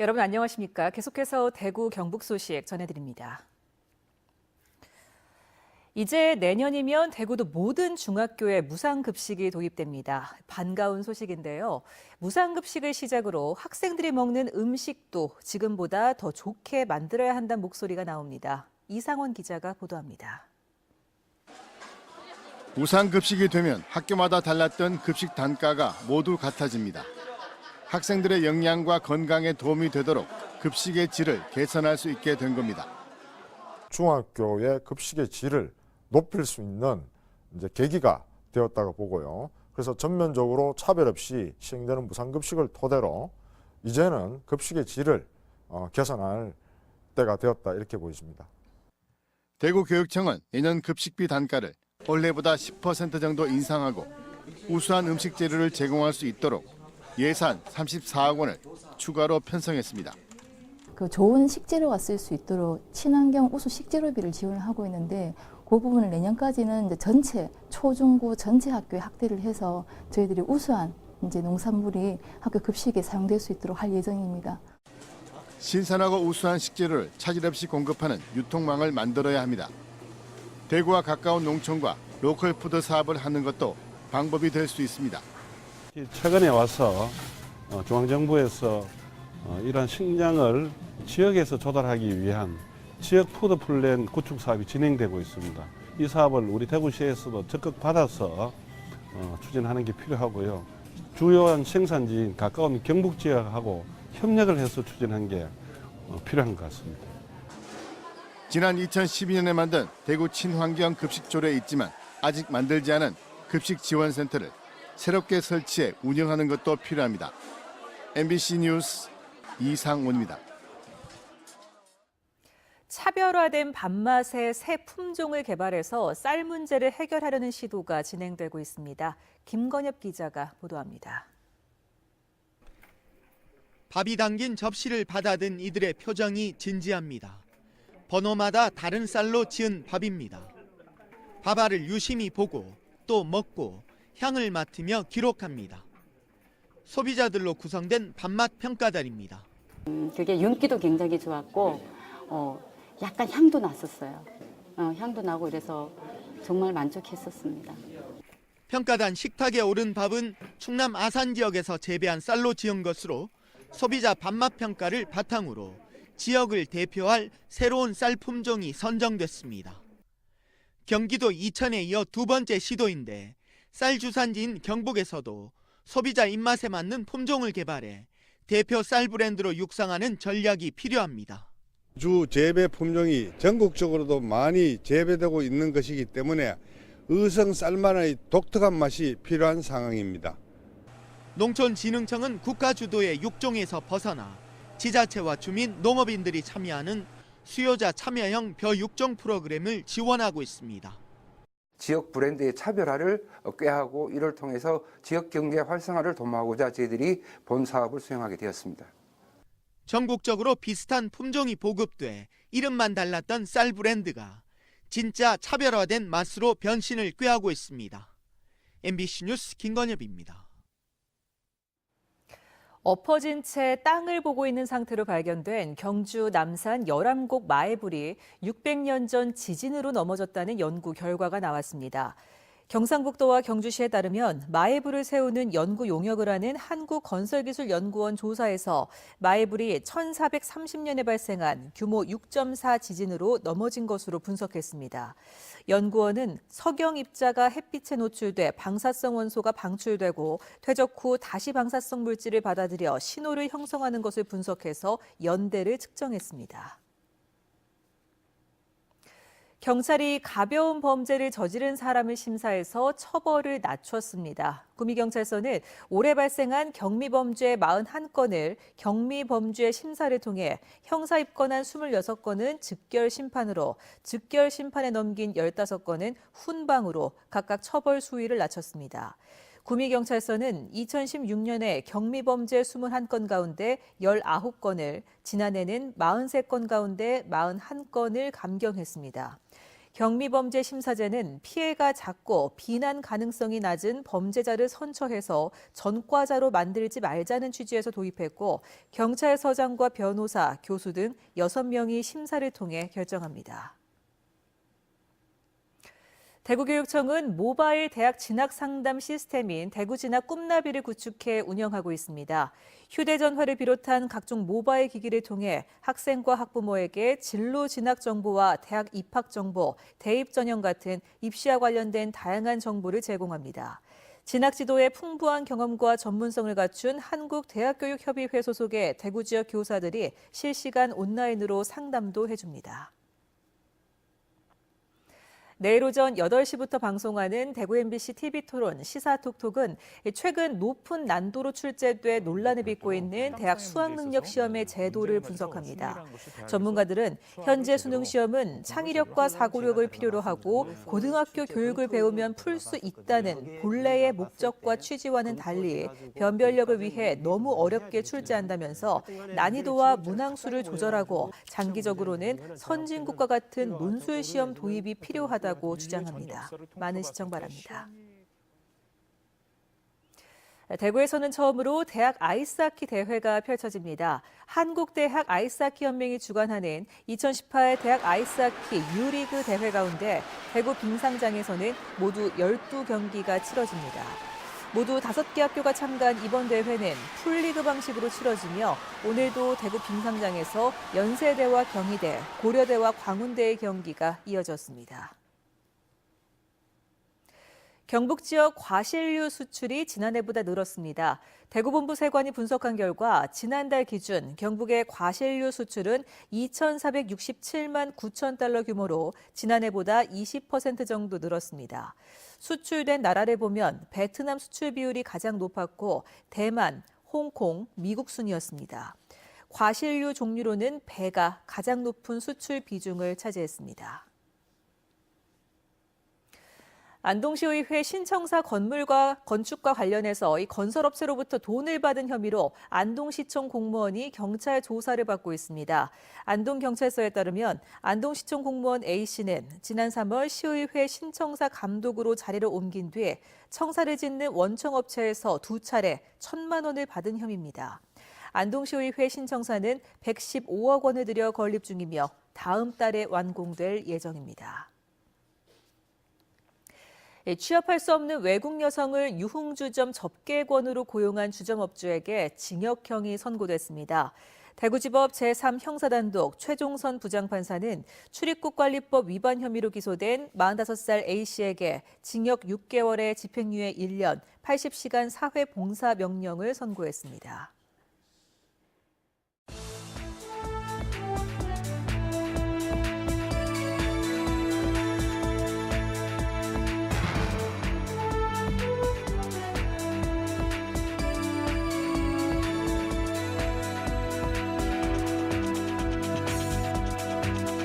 여러분 안녕하십니까? 계속해서 대구 경북 소식 전해드립니다. 이제 내년이면 대구도 모든 중학교에 무상급식이 도입됩니다. 반가운 소식인데요. 무상급식을 시작으로 학생들이 먹는 음식도 지금보다 더 좋게 만들어야 한다는 목소리가 나옵니다. 이상원 기자가 보도합니다. 무상급식이 되면 학교마다 달랐던 급식 단가가 모두 같아집니다. 학생들의 영양과 건강에 도움이 되도록 급식의 질을 개선할 수 있게 된 겁니다. 중학교의 급식의 질을 높일 수 있는 계기가 되었다고 보고요. 그래서 전면적으로 차별 없이 시행되는 무상급식을 토대로 이제는 급식의 질을 개선할 때가 되었다 이렇게 보여집니다. 대구교육청은 내년 급식비 단가를 올해보다 10% 정도 인상하고 우수한 음식 재료를 제공할 수 있도록 예산 34억 원을 추가로 편성했습니다. 그 좋은 식재료가 쓸 수 있도록 친환경 우수 식재료비를 지원하고 있는데 그 부분을 내년까지는 이제 전체 초중고 전체 학교에 확대를 해서 저희들이 우수한 농산물이 학교 급식에 사용될 수 있도록 할 예정입니다. 신선하고 우수한 식재료를 차질 없이 공급하는 유통망을 만들어야 합니다. 대구와 가까운 농촌과 로컬 푸드 사업을 하는 것도 방법이 될 수 있습니다. 최근에 와서 중앙정부에서 이러한 식량을 지역에서 조달하기 위한 지역 푸드 플랜 구축 사업이 진행되고 있습니다. 이 사업을 우리 대구시에서도 적극 받아서 추진하는 게 필요하고요. 주요한 생산지인 가까운 경북 지역하고 협력을 해서 추진한 게 필요한 것 같습니다. 지난 2012년에 만든 대구 친환경 급식조례에 있지만 아직 만들지 않은 급식 지원센터를 새롭게 설치해 운영하는 것도 필요합니다. MBC 뉴스 이상원입니다. 차별화된 밥맛의 새 품종을 개발해서 쌀 문제를 해결하려는 시도가 진행되고 있습니다. 김건엽 기자가 보도합니다. 밥이 담긴 접시를 받아든 이들의 표정이 진지합니다. 번호마다 다른 쌀로 지은 밥입니다. 밥알을 유심히 보고 또 먹고 향을 맡으며 기록합니다. 소비자들로 구성된 밥맛 평가단입니다. 그게 윤기도 굉장히 좋았고 약간 향도 났었어요. 향도 나고 이래서 정말 만족했었습니다. 평가단 식탁에 오른 밥은 충남 아산 지역에서 재배한 쌀로 지은 것으로 소비자 밥맛 평가를 바탕으로 지역을 대표할 새로운 쌀 품종이 선정됐습니다. 경기도 이천에 이어 두 번째 시도인데 쌀 주산지인 경북에서도 소비자 입맛에 맞는 품종을 개발해 대표 쌀 브랜드로 육성하는 전략이 필요합니다. 주 재배 품종이 전국적으로도 많이 재배되고 있는 것이기 때문에 의성 쌀만의 독특한 맛이 필요한 상황입니다. 농촌진흥청은 국가 주도의 육종에서 벗어나 지자체와 주민, 농업인들이 참여하는 수요자 참여형 벼육종 프로그램을 지원하고 있습니다. 지역 브랜드의 차별화를 꾀하고 이를 통해서 지역 경제 활성화를 도모하고자 저희들이 본 사업을 수행하게 되었습니다. 전국적으로 비슷한 품종이 보급돼 이름만 달랐던 쌀 브랜드가 진짜 차별화된 맛으로 변신을 꾀하고 있습니다. MBC 뉴스 김건엽입니다. 엎어진 채 땅을 보고 있는 상태로 발견된 경주 남산 열암곡 마애불이 600년 전 지진으로 넘어졌다는 연구 결과가 나왔습니다. 경상북도와 경주시에 따르면 마애불을 세우는 연구 용역을 하는 한국건설기술연구원 조사에서 마애불이 1430년에 발생한 규모 6.4 지진으로 넘어진 것으로 분석했습니다. 연구원은 석영 입자가 햇빛에 노출돼 방사성 원소가 방출되고 퇴적 후 다시 방사성 물질을 받아들여 신호를 형성하는 것을 분석해서 연대를 측정했습니다. 경찰이 가벼운 범죄를 저지른 사람을 심사해서 처벌을 낮췄습니다. 구미경찰서는 올해 발생한 경미범죄 41건을 경미범죄 심사를 통해 형사 입건한 26건은 즉결 심판으로, 즉결 심판에 넘긴 15건은 훈방으로 각각 처벌 수위를 낮췄습니다. 구미경찰서는 2016년에 경미범죄 21건 가운데 19건을, 지난해는 43건 가운데 41건을 감경했습니다. 경미범죄심사제는 피해가 작고 비난 가능성이 낮은 범죄자를 선처해서 전과자로 만들지 말자는 취지에서 도입했고 경찰서장과 변호사, 교수 등 6명이 심사를 통해 결정합니다. 대구교육청은 모바일 대학 진학 상담 시스템인 대구진학 꿈나비를 구축해 운영하고 있습니다. 휴대전화를 비롯한 각종 모바일 기기를 통해 학생과 학부모에게 진로 진학 정보와 대학 입학 정보, 대입 전형 같은 입시와 관련된 다양한 정보를 제공합니다. 진학 지도에 풍부한 경험과 전문성을 갖춘 한국대학교육협의회 소속의 대구 지역 교사들이 실시간 온라인으로 상담도 해줍니다. 내일 오전 8시부터 방송하는 대구 MBC TV토론 시사톡톡은 최근 높은 난도로 출제돼 논란을 빚고 있는 대학 수학능력시험의 제도를 분석합니다. 전문가들은 현재 수능시험은 창의력과 사고력을 필요로 하고 고등학교 교육을 배우면 풀 수 있다는 본래의 목적과 취지와는 달리 변별력을 위해 너무 어렵게 출제한다면서 난이도와 문항수를 조절하고 장기적으로는 선진국과 같은 논술시험 도입이 필요하다고 주장합니다. 많은 시청 바랍니다. 대구에서는 처음으로 대학 아이스하키 대회가 펼쳐집니다. 한국대학 아이스하키연맹이 주관하는 2018 대학 아이스하키 U리그 대회 가운데 대구 빙상장에서는 모두 12경기가 치러집니다. 모두 5개 학교가 참가한 이번 대회는 풀리그 방식으로 치러지며 오늘도 대구 빙상장에서 연세대와 경희대, 고려대와 광운대의 경기가 이어졌습니다. 경북 지역 과실류 수출이 지난해보다 늘었습니다. 대구본부 세관이 분석한 결과 지난달 기준 경북의 과실류 수출은 2,467만 9천 달러 규모로 지난해보다 20% 정도 늘었습니다. 수출된 나라를 보면 베트남 수출 비율이 가장 높았고 대만, 홍콩, 미국 순이었습니다. 과실류 종류로는 배가 가장 높은 수출 비중을 차지했습니다. 안동시의회 신청사 건물과 건축과 관련해서 이 건설업체로부터 돈을 받은 혐의로 안동시청 공무원이 경찰 조사를 받고 있습니다. 안동경찰서에 따르면 안동시청 공무원 A씨는 지난 3월 시의회 신청사 감독으로 자리를 옮긴 뒤 청사를 짓는 원청업체에서 2차례 1,000만 원을 받은 혐의입니다. 안동시의회 신청사는 115억 원을 들여 건립 중이며 다음 달에 완공될 예정입니다. 취업할 수 없는 외국 여성을 유흥주점 접객원으로 고용한 주점업주에게 징역형이 선고됐습니다. 대구지법 제3형사단독 최종선 부장판사는 출입국관리법 위반 혐의로 기소된 45살 A씨에게 징역 6개월에 집행유예 1년, 80시간 사회봉사 명령을 선고했습니다.